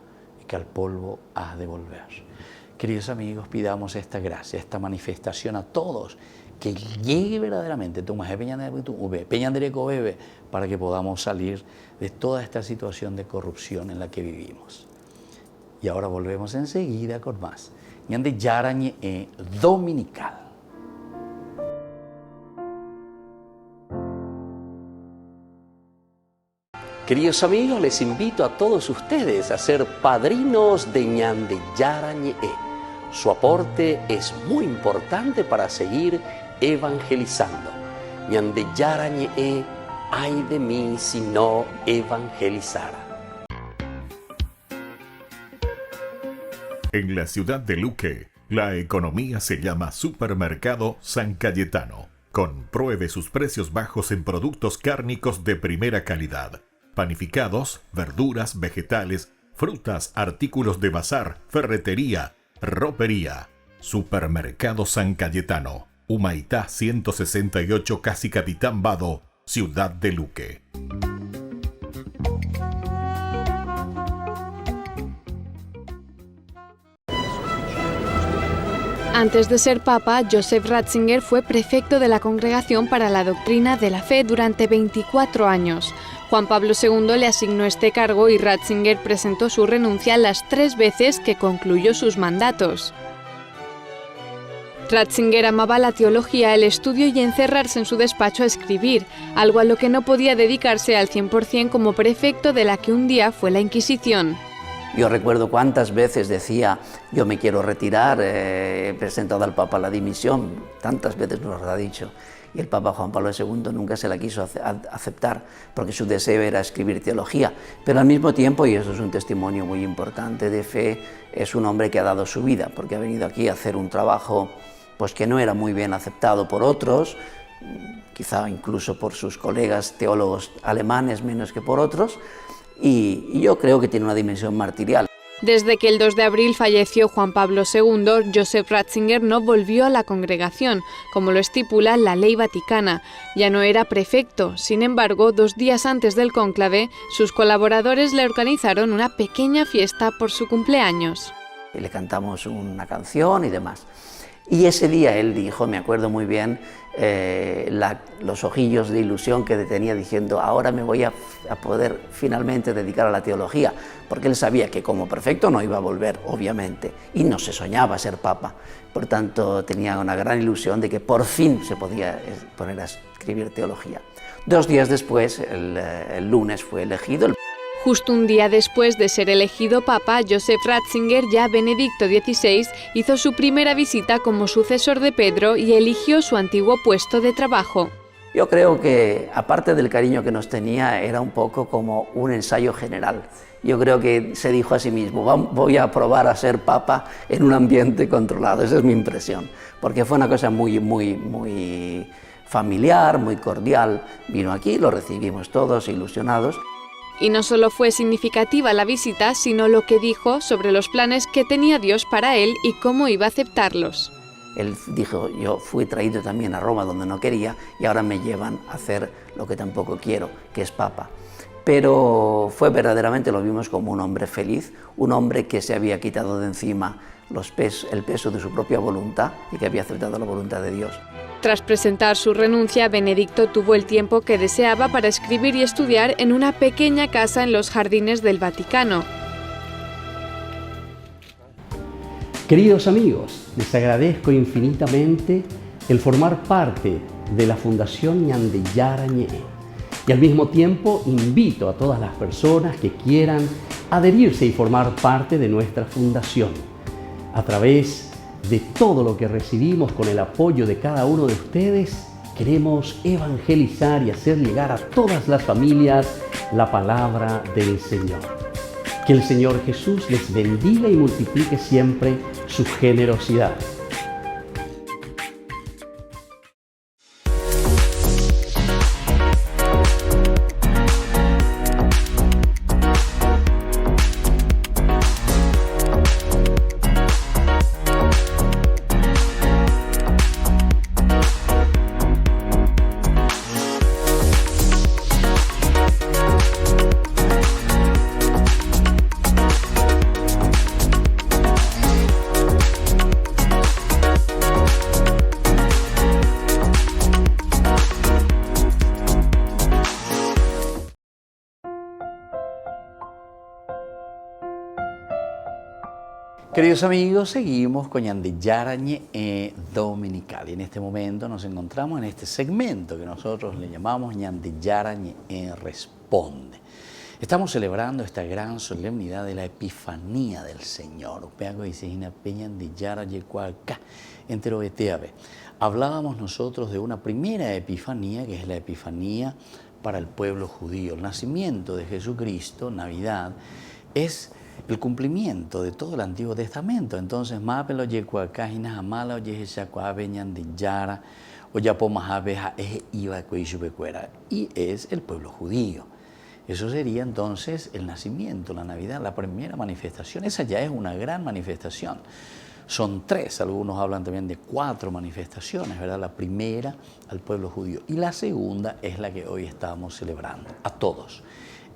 y que al polvo has de volver. Queridos amigos, pidamos esta gracia, esta manifestación a todos, que llegue verdaderamente para que podamos salir de toda esta situación de corrupción en la que vivimos. Y ahora volvemos enseguida con más. Ñande Yarañe Dominical. Queridos amigos, les invito a todos ustedes a ser padrinos de Ñande Yarañe. Su aporte es muy importante para seguir evangelizando. Ñande Yarañe, ay de mí si no evangelizara. En la ciudad de Luque, la economía se llama Supermercado San Cayetano. Compruebe sus precios bajos en productos cárnicos de primera calidad. Panificados, verduras, vegetales, frutas, artículos de bazar, ferretería, ropería. Supermercado San Cayetano, Humaitá 168, Casi Capitán Vado, ciudad de Luque. Antes de ser papa, Joseph Ratzinger fue prefecto de la Congregación para la Doctrina de la Fe durante 24 años. Juan Pablo II le asignó este cargo y Ratzinger presentó su renuncia las 3 veces que concluyó sus mandatos. Ratzinger amaba la teología, el estudio y encerrarse en su despacho a escribir, algo a lo que no podía dedicarse al 100% como prefecto de la que un día fue la Inquisición. Yo recuerdo cuántas veces decía, yo me quiero retirar, he presentado al Papa la dimisión, tantas veces nos lo ha dicho. Y el Papa Juan Pablo II nunca se la quiso aceptar, porque su deseo era escribir teología. Pero al mismo tiempo, y eso es un testimonio muy importante de fe, es un hombre que ha dado su vida, porque ha venido aquí a hacer un trabajo pues, que no era muy bien aceptado por otros, quizá incluso por sus colegas teólogos alemanes menos que por otros, y yo creo que tiene una dimensión martirial. Desde que el 2 de abril falleció Juan Pablo II, Joseph Ratzinger no volvió a la congregación, como lo estipula la ley vaticana. Ya no era prefecto. Sin embargo, 2 días antes del cónclave, sus colaboradores le organizaron una pequeña fiesta por su cumpleaños. Y le cantamos una canción y demás. Y ese día él dijo, me acuerdo muy bien, los ojillos de ilusión que tenía diciendo, ahora me voy a poder finalmente dedicar a la teología, porque él sabía que como prefecto no iba a volver, obviamente, y no se soñaba ser papa. Por tanto, tenía una gran ilusión de que por fin se podía poner a escribir teología. 2 días después, el lunes, fue elegido. Justo un día después de ser elegido papa, Joseph Ratzinger, ya Benedicto XVI, hizo su primera visita como sucesor de Pedro y eligió su antiguo puesto de trabajo. Yo creo que, aparte del cariño que nos tenía, era un poco como un ensayo general. Yo creo que se dijo a sí mismo, voy a probar a ser papa en un ambiente controlado. Esa es mi impresión, porque fue una cosa muy familiar, muy cordial. Vino aquí, lo recibimos todos ilusionados. Y no solo fue significativa la visita, sino lo que dijo sobre los planes que tenía Dios para él y cómo iba a aceptarlos. Él dijo, yo fui traído también a Roma donde no quería y ahora me llevan a hacer lo que tampoco quiero, que es papa. Pero fue verdaderamente, lo vimos como un hombre feliz, un hombre que se había quitado de encima el peso de su propia voluntad y que había aceptado la voluntad de Dios. Tras presentar su renuncia, Benedicto tuvo el tiempo que deseaba para escribir y estudiar en una pequeña casa en los jardines del Vaticano. Queridos amigos, les agradezco infinitamente el formar parte de la Fundación Ñandeyara Ñe'e y al mismo tiempo invito a todas las personas que quieran adherirse y formar parte de nuestra fundación a través de todo lo que recibimos con el apoyo de cada uno de ustedes. Queremos evangelizar y hacer llegar a todas las familias la palabra del Señor. Que el Señor Jesús les bendiga y multiplique siempre su generosidad. Queridos amigos, seguimos con Ñandeyara Ñe'e Dominical y en este momento nos encontramos en este segmento que nosotros le llamamos Ñandeyara Ñe'e Responde. Estamos celebrando esta gran solemnidad de la Epifanía del Señor. Hablábamos nosotros de una primera Epifanía, que es la Epifanía para el pueblo judío. El nacimiento de Jesucristo, Navidad, es el cumplimiento de todo el Antiguo Testamento. Entonces, y es el pueblo judío. Eso sería entonces el nacimiento, la Navidad, la primera manifestación. Esa ya es una gran manifestación. Son 3, algunos hablan también de 4 manifestaciones, ¿verdad? La primera al pueblo judío y la segunda es la que hoy estamos celebrando, a todos.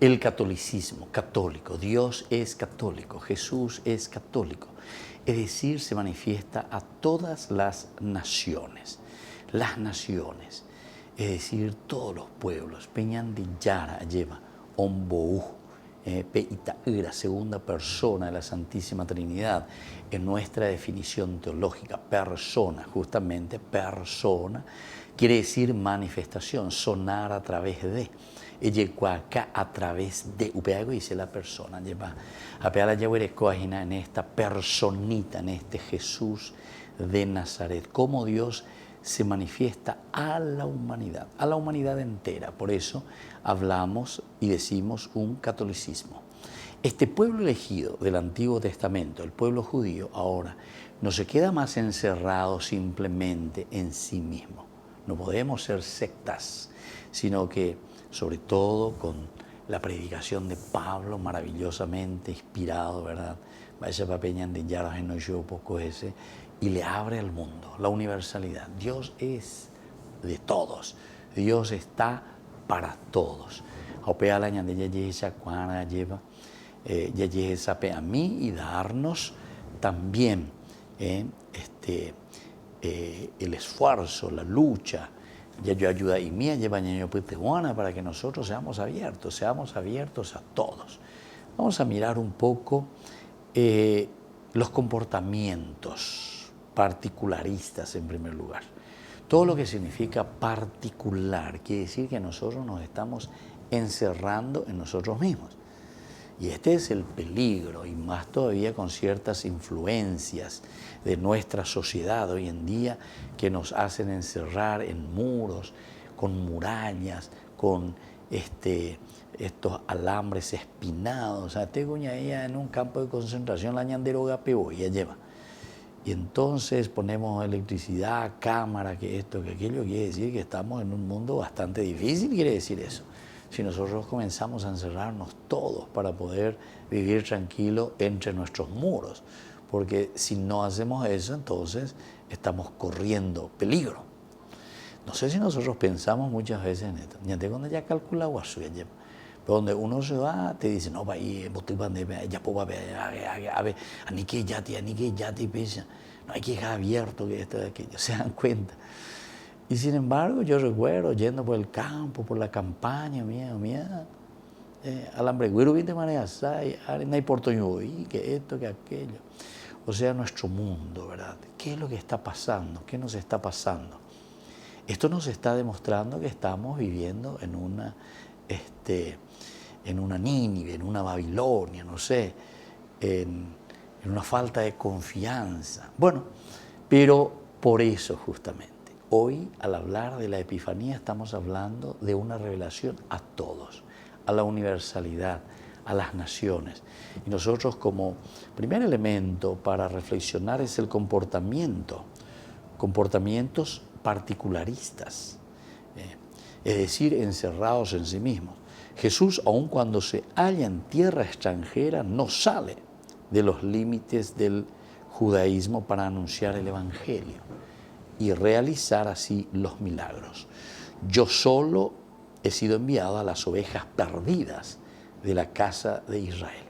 El catolicismo, católico, Dios es católico, Jesús es católico, es decir, se manifiesta a todas las naciones, es decir, todos los pueblos. Peñandiyara lleva Ombou, Peitaira, segunda persona de la Santísima Trinidad, en nuestra definición teológica, persona, justamente persona, quiere decir manifestación, sonar a través de. Acá a través de Upeago dice la persona, lleva a en esta personita, en este Jesús de Nazaret, cómo Dios se manifiesta a la humanidad entera. Por eso hablamos y decimos un catolicismo. Este pueblo elegido del Antiguo Testamento, el pueblo judío, ahora no se queda más encerrado simplemente en sí mismo. No podemos ser sectas, sino que sobre todo con la predicación de Pablo, maravillosamente inspirado, ¿verdad? Vaya papeña de Yaras en yo poco ese, y le abre al mundo la universalidad. Dios es de todos, Dios está para todos. Opea la ñande ya cuana lleva ya sabe a mí y darnos también el esfuerzo, la lucha. Ya yo ayuda y mía lleva ñaño putehuana para que nosotros seamos abiertos a todos. Vamos a mirar un poco los comportamientos particularistas en primer lugar. Todo lo que significa particular quiere decir que nosotros nos estamos encerrando en nosotros mismos. Y este es el peligro, y más todavía con ciertas influencias de nuestra sociedad hoy en día que nos hacen encerrar en muros, con murallas, con estos alambres espinados. O sea, tengo ella en un campo de concentración, la ñanderoga pebo, y ella lleva. y entonces ponemos electricidad, cámara, que esto, que aquello, quiere decir que estamos en un mundo bastante difícil, quiere decir eso. Si nosotros comenzamos a encerrarnos todos para poder vivir tranquilo entre nuestros muros, porque si no hacemos eso, entonces estamos corriendo peligro. No sé si nosotros pensamos muchas veces en esto. Ya tengo ya calculado a su pero donde uno se va, te dice, no, va ahí, ya puedo ver, a ver, ni que ya te pesa. No hay que dejar abierto que esto, de aquello, se dan cuenta. Y sin embargo, yo recuerdo yendo por el campo, por la campaña, mía, alambre güiro, viste manera, no hay portoño, que esto, que aquello. O sea, nuestro mundo, ¿verdad? ¿Qué es lo que está pasando? ¿Qué nos está pasando? Esto nos está demostrando que estamos viviendo en una Nínive, en una Babilonia, no sé, en una falta de confianza. Bueno, pero por eso justamente, hoy al hablar de la Epifanía estamos hablando de una revelación a todos, a la universalidad, a las naciones. Y nosotros como primer elemento para reflexionar es el comportamientos particularistas, es decir, encerrados en sí mismos. Jesús, aun cuando se halla en tierra extranjera, no sale de los límites del judaísmo para anunciar el Evangelio y realizar así los milagros. Yo solo he sido enviado a las ovejas perdidas de la casa de Israel.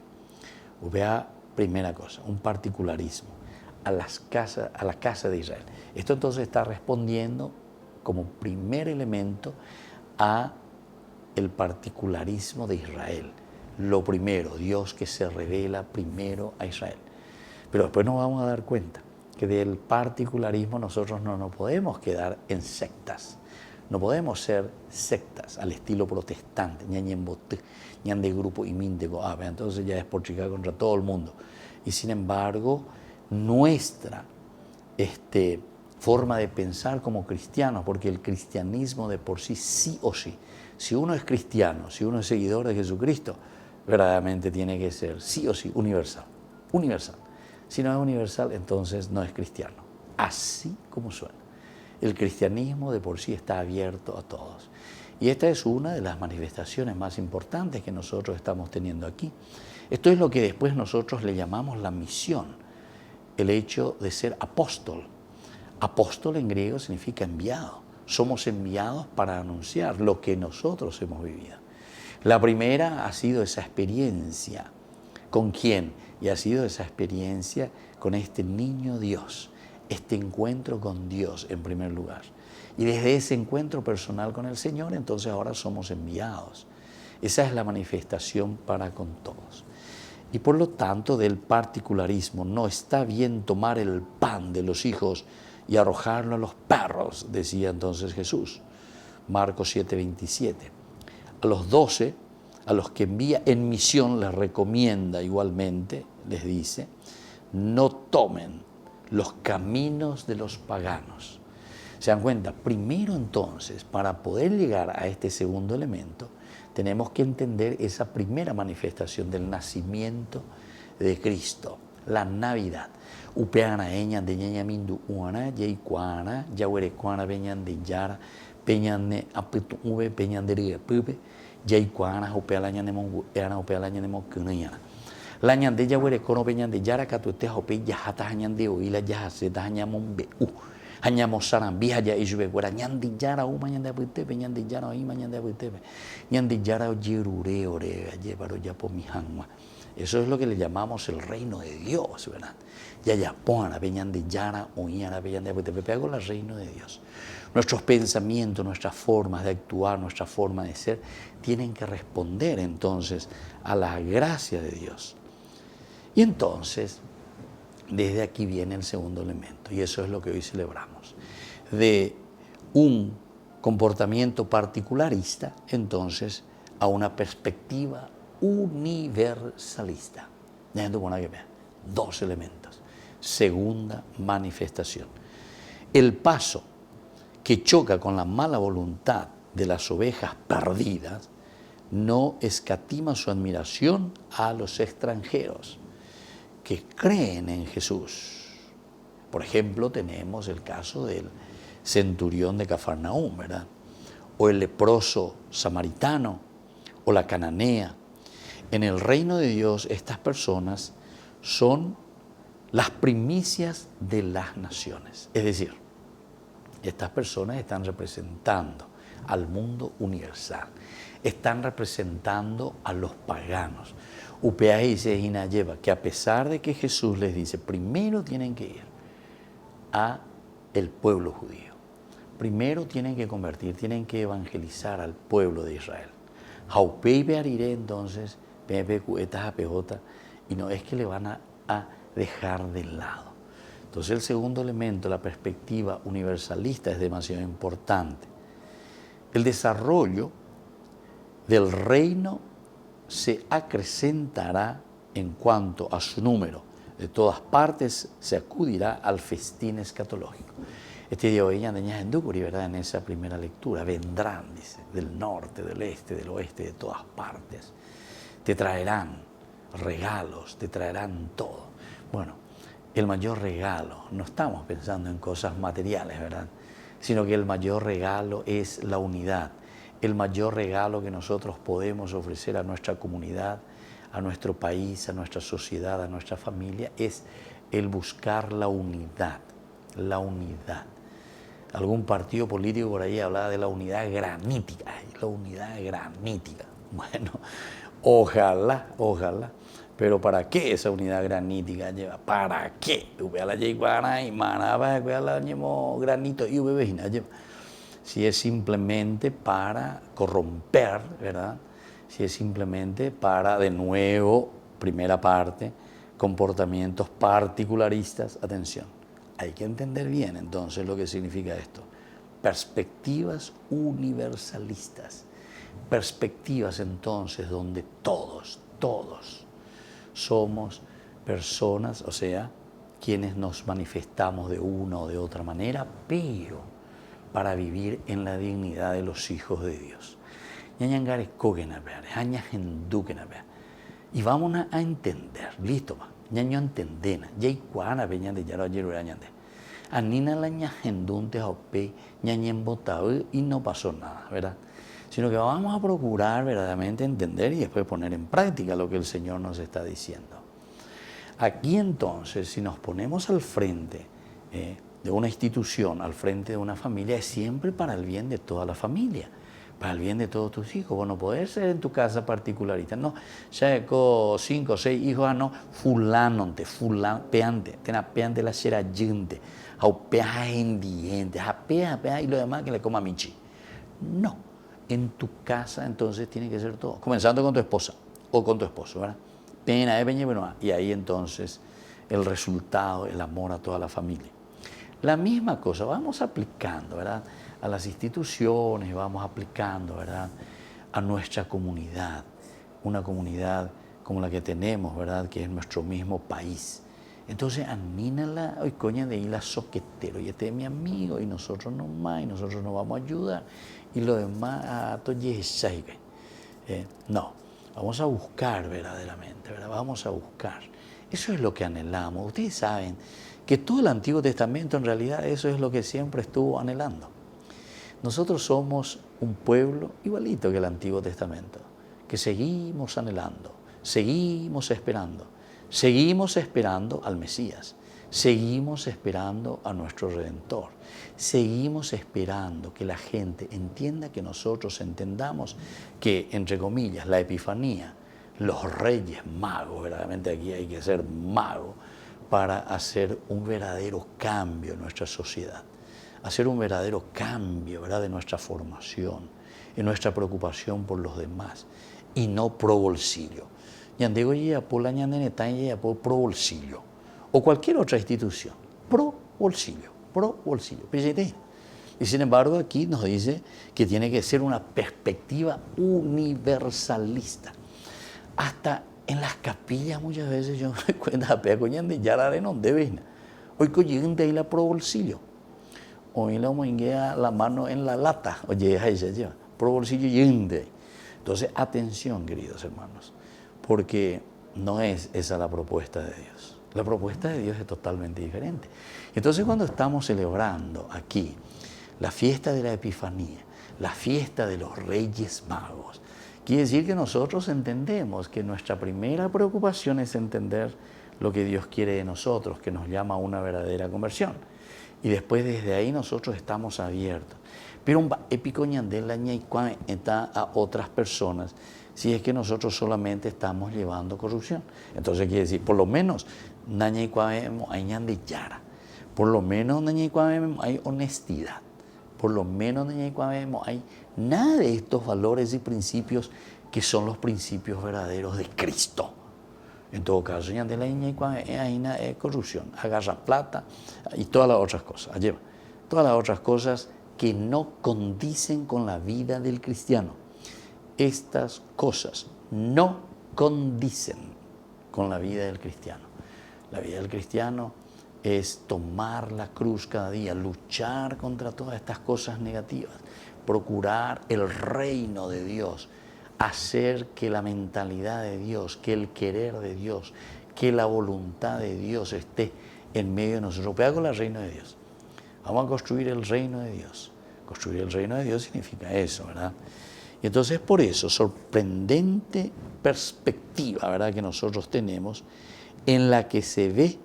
Vea, primera cosa, un particularismo a la casa de Israel. Esto entonces está respondiendo como primer elemento a el particularismo de Israel. Lo primero, Dios que se revela primero a Israel. Pero después nos vamos a dar cuenta que del particularismo nosotros no nos podemos quedar en sectas. No podemos ser sectas al estilo protestante, ñan de grupo y míntego, entonces ya es por chicar contra todo el mundo. Y sin embargo, nuestra forma de pensar como cristianos, porque el cristianismo de por sí, sí o sí, si uno es cristiano, si uno es seguidor de Jesucristo, verdaderamente tiene que ser sí o sí universal. Universal. Si no es universal, entonces no es cristiano. Así como suena. El cristianismo de por sí está abierto a todos. Y esta es una de las manifestaciones más importantes que nosotros estamos teniendo aquí. Esto es lo que después nosotros le llamamos la misión, el hecho de ser apóstol. Apóstol en griego significa enviado. Somos enviados para anunciar lo que nosotros hemos vivido. La primera ha sido esa experiencia. ¿Con quién? Y ha sido esa experiencia con este niño Dios, este encuentro con Dios en primer lugar. Y desde ese encuentro personal con el Señor, entonces ahora somos enviados. Esa es la manifestación para con todos. Y por lo tanto, del particularismo, no está bien tomar el pan de los hijos y arrojarlo a los perros, decía entonces Jesús. Marcos 7:27. A los 12, a los que envía en misión, les recomienda igualmente, les dice, no tomen los caminos de los paganos. ¿Se dan cuenta? Primero entonces, para poder llegar a este segundo elemento, tenemos que entender esa primera manifestación del nacimiento de Cristo, la Navidad. Upeana eñan de ñaña mindu uana, yei cuana, yawere cuana peñan de yara, peñan de apitu ube, peñan de ria pupe, yei cuana, upealaña de mongu, eana upealaña de mocuñana. La ñan de yawere cono peñan de yara, catute hope, yajata hañan de oila, yajaceta hañamon be hañamos sarambi, haya isube, guara, ñan de yara, mañan de apute, peñan de yara, mañan de apute, ñan de yara, yerure, ore, llevaro ya por mi hangua. Eso es lo que le llamamos el reino de Dios, ¿verdad? Ya, pona, peñan de yara, oñara, peñan de apute, pego el reino de Dios. Nuestros pensamientos, nuestras formas de actuar, nuestra forma de ser, tienen que responder entonces a la gracia de Dios. Y entonces, desde aquí viene el segundo elemento, y eso es lo que hoy celebramos. De un comportamiento particularista, entonces, a una perspectiva universalista. Dos elementos. Segunda manifestación. El paso que choca con la mala voluntad de las ovejas perdidas no escatima su admiración a los extranjeros que creen en Jesús. Por ejemplo, tenemos el caso del centurión de Cafarnaúm, ¿verdad? O el leproso samaritano, o la cananea. En el reino de Dios, estas personas son las primicias de las naciones. Es decir, estas personas están representando al mundo universal, están representando a los paganos. Upea dice Ina lleva que a pesar de que Jesús les dice, primero tienen que ir a el pueblo judío, primero tienen que convertir, tienen que evangelizar al pueblo de Israel. Jaupei beariré entonces, y no es que le van a dejar de lado. Entonces el segundo elemento, la perspectiva universalista, es demasiado importante. El desarrollo del reino se acrecentará en cuanto a su número. De todas partes se acudirá al festín escatológico. Este día hoy ya tenías en Ducuri, ¿verdad? En esa primera lectura, vendrán, dice, del norte, del este, del oeste, de todas partes. Te traerán regalos, te traerán todo. Bueno, el mayor regalo, no estamos pensando en cosas materiales, ¿verdad? Sino que el mayor regalo es la unidad. El mayor regalo que nosotros podemos ofrecer a nuestra comunidad, a nuestro país, a nuestra sociedad, a nuestra familia, es el buscar la unidad. La unidad. Algún partido político por ahí hablaba de la unidad granítica. La unidad granítica. Bueno, ojalá, ojalá. Pero ¿para qué esa unidad granítica lleva? ¿Para qué? Granito y lleva. Si es simplemente para corromper, ¿verdad? Si es simplemente para, de nuevo, primera parte, comportamientos particularistas, atención, hay que entender bien entonces lo que significa esto. Perspectivas universalistas, perspectivas entonces donde todos somos personas, o sea, quienes nos manifestamos de una o de otra manera, pero para vivir en la dignidad de los hijos de Dios. Y vamos a entender, listo, ñaño entendena, yaicuana peña de yaro ayer urañande. Anina la ñagendunte jope, ñañen botao y no pasó nada, ¿verdad? Sino que vamos a procurar verdaderamente entender y después poner en práctica lo que el Señor nos está diciendo. Aquí entonces, si nos ponemos al frente de una institución, al frente de una familia, es siempre para el bien de toda la familia, para el bien de todos tus hijos. Vos no podés ser en tu casa particularista, no, ya con 5 o 6 hijos, no, fulano, peante, peante la cera yente, au pea en dientes, pea, y lo demás que le coma michi. No. En tu casa entonces tiene que ser todo, comenzando con tu esposa o con tu esposo, ¿verdad? Y ahí entonces el resultado, el amor a toda la familia. La misma cosa vamos aplicando, ¿verdad? A las instituciones, vamos aplicando, ¿verdad? A nuestra comunidad, una comunidad como la que tenemos, ¿verdad? Que es nuestro mismo país. Entonces, anínala, hoy coña de ir a soquetero, y este es mi amigo, y nosotros no más, y nosotros nos vamos a ayudar, y lo demás, no, vamos a buscar verdaderamente, ¿verdad? Vamos a buscar. Eso es lo que anhelamos. Ustedes saben que todo el Antiguo Testamento, en realidad, eso es lo que siempre estuvo anhelando. Nosotros somos un pueblo igualito que el Antiguo Testamento, que seguimos anhelando, seguimos esperando al Mesías, seguimos esperando a nuestro Redentor, seguimos esperando que la gente entienda, que nosotros entendamos que, entre comillas, la Epifanía, los reyes magos, verdaderamente aquí hay que ser mago para hacer un verdadero cambio en nuestra sociedad, hacer un verdadero cambio, ¿verdad?, de nuestra formación, en nuestra preocupación por los demás y no pro bolsillo. Ñandego ya por la ñandeneta ya por pro bolsillo o cualquier otra institución, pro bolsillo. Y sin embargo aquí nos dice que tiene que ser una perspectiva universalista. Hasta en las capillas muchas veces yo me cuento hoy coyente ahí la pro bolsillo. Hoy la moinguea la mano en la lata, oye, ahí se lleva, pro bolsillo yende. Entonces, atención, queridos hermanos, porque no es esa la propuesta de Dios. La propuesta de Dios es totalmente diferente. Entonces, cuando estamos celebrando aquí la fiesta de la Epifanía, la fiesta de los Reyes Magos, quiere decir que nosotros entendemos que nuestra primera preocupación es entender lo que Dios quiere de nosotros, que nos llama a una verdadera conversión. Y después desde ahí nosotros estamos abiertos. Pero un épico ñandela ñaicua está a otras personas si es que nosotros solamente estamos llevando corrupción. Entonces quiere decir, por lo menos hay ñandeyara, por lo menos hay honestidad, por lo menos hay nada de estos valores y principios que son los principios verdaderos de Cristo. En todo caso, hay corrupción, agarra plata y todas las otras cosas, lleva todas las otras cosas que no condicen con la vida del cristiano. Estas cosas no condicen con la vida del cristiano. La vida del cristiano es tomar la cruz cada día, luchar contra todas estas cosas negativas, procurar el reino de Dios, hacer que la mentalidad de Dios, que el querer de Dios, que la voluntad de Dios esté en medio de nosotros. Pega con el reino de Dios. Vamos a construir el reino de Dios. Construir el reino de Dios significa eso, ¿verdad? Y entonces por eso, sorprendente perspectiva, ¿verdad?, que nosotros tenemos, en la que se ve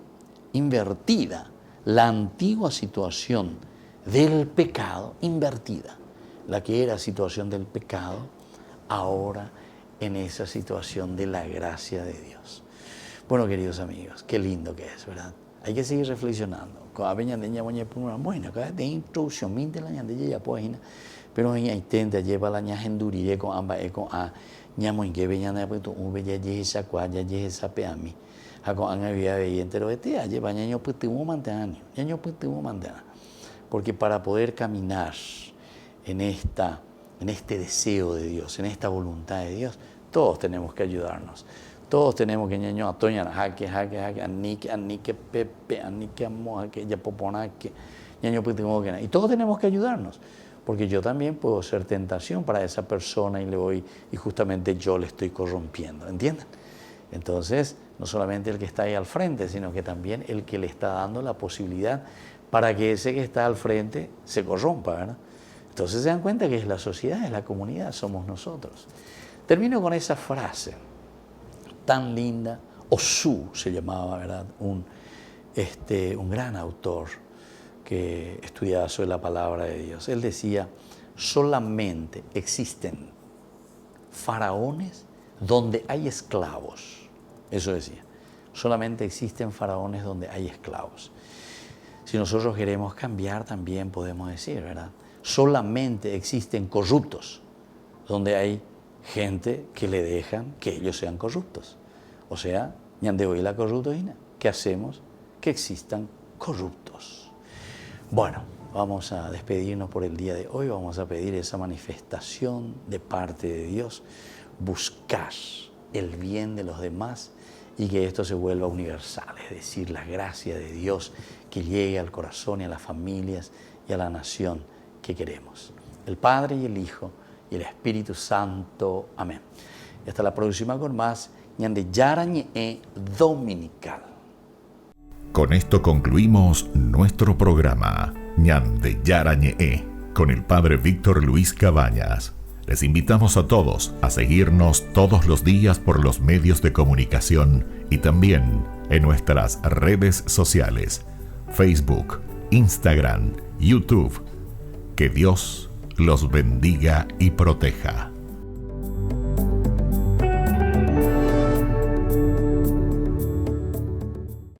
invertida la antigua situación del pecado, invertida, la que era situación del pecado, ahora en esa situación de la gracia de Dios. Bueno, queridos amigos, qué lindo que es, ¿verdad? Hay que seguir reflexionando. Bueno, cada de introducción, minte la ñande ya página, pero en intenta lleva la ñaje endurire con ambas eco a ñamo que veña na pues un bella ye esa cuaya ye esa peami. A con anga vía veía entero este aye baña ño putumo mantana, ño putumo mantana. Porque para poder caminar en este deseo de Dios, en esta voluntad de Dios, todos tenemos que ayudarnos. Todos tenemos que ñaño atoñar, jaque, anique, pepe, anique, amoja, que ya popona, que ñaño putumo que nada. Y todos tenemos que ayudarnos, porque yo también puedo ser tentación para esa persona y justamente yo le estoy corrompiendo, ¿entienden? Entonces, no solamente el que está ahí al frente, sino que también el que le está dando la posibilidad para que ese que está al frente se corrompa, ¿verdad? Entonces se dan cuenta que es la sociedad, es la comunidad, somos nosotros. Termino con esa frase tan linda. Osu se llamaba, ¿verdad? Un gran autor que estudiaba sobre la palabra de Dios. Él decía, solamente existen faraones donde hay esclavos. Eso decía, solamente existen faraones donde hay esclavos. Si nosotros queremos cambiar, también podemos decir, ¿verdad? Solamente existen corruptos donde hay gente que le dejan que ellos sean corruptos. O sea, ñande hoy la corruptoína. ¿Qué hacemos? Que existan corruptos. Bueno, vamos a despedirnos por el día de hoy. Vamos a pedir esa manifestación de parte de Dios, buscar el bien de los demás y que esto se vuelva universal, es decir, la gracia de Dios que llegue al corazón y a las familias y a la nación que queremos. El Padre y el Hijo y el Espíritu Santo. Amén. Y hasta la próxima con más ñande yarañe dominical. Con esto concluimos nuestro programa ñande yarañe con el Padre Víctor Luis Cabañas. Les invitamos a todos a seguirnos todos los días por los medios de comunicación y también en nuestras redes sociales, Facebook, Instagram, YouTube. Que Dios los bendiga y proteja.